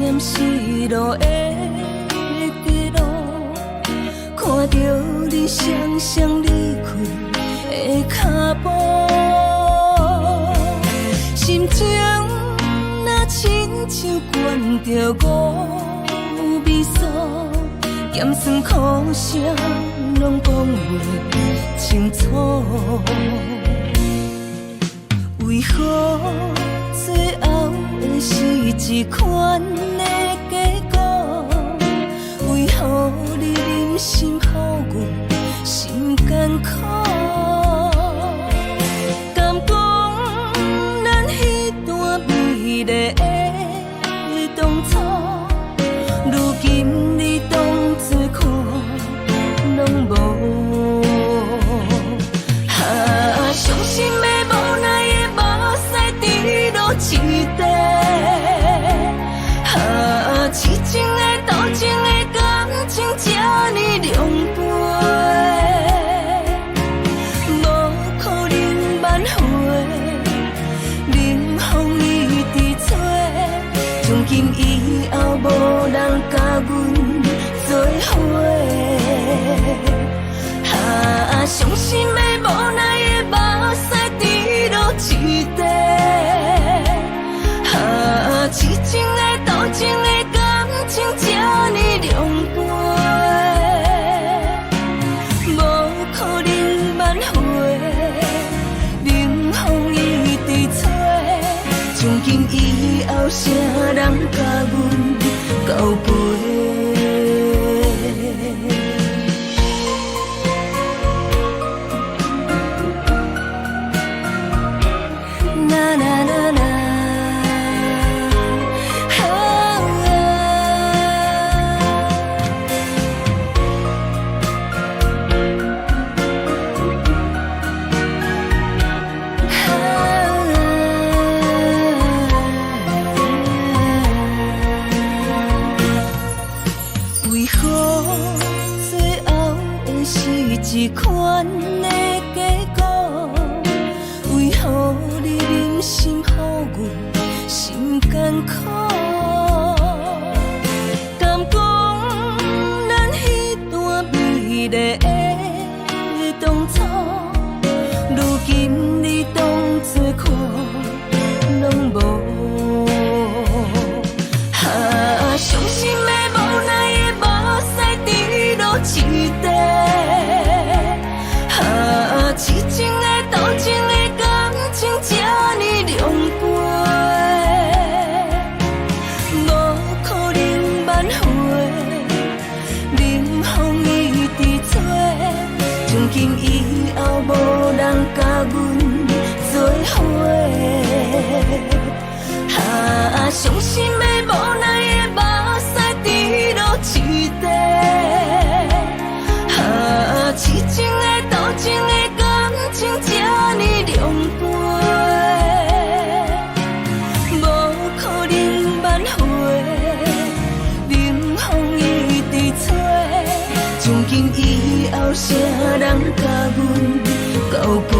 险死路的地路，看着你双双离开的脚步，心情若亲像灌着五味素，咸酸苦涩拢讲袂清楚。为何最后会是一款的结果？为何你忍心予阮心艰苦？敢讲咱彼段美丽的当初，如今你当作看拢无？伤心的无奈的目屎滴落一地，痴情的多情的感情这呢凉杯，无可能挽回，冷风一直吹，从今以后无人甲阮做伙。伤心的无奈的目屎滴落一地，痴情的多情的感情这呢凉杯，无可能挽回，冷风一直吹，从今以后谁人甲阮交陪？为何最后会是一款的结果？为何你忍心予阮心艰苦？敢讲咱彼段美丽的当初，如今你当作看拢无？伤心的无奈的目屎滴落一地，痴情的多情的感情这呢凉杯，无可能挽回，冷风一直吹，从今以后无人甲阮做伙。伤心的无奈的目屎滴落一地，痴情的多情的感情这呢凉杯，无可能挽回，冷风一直吹，从今以后谁人甲阮交陪？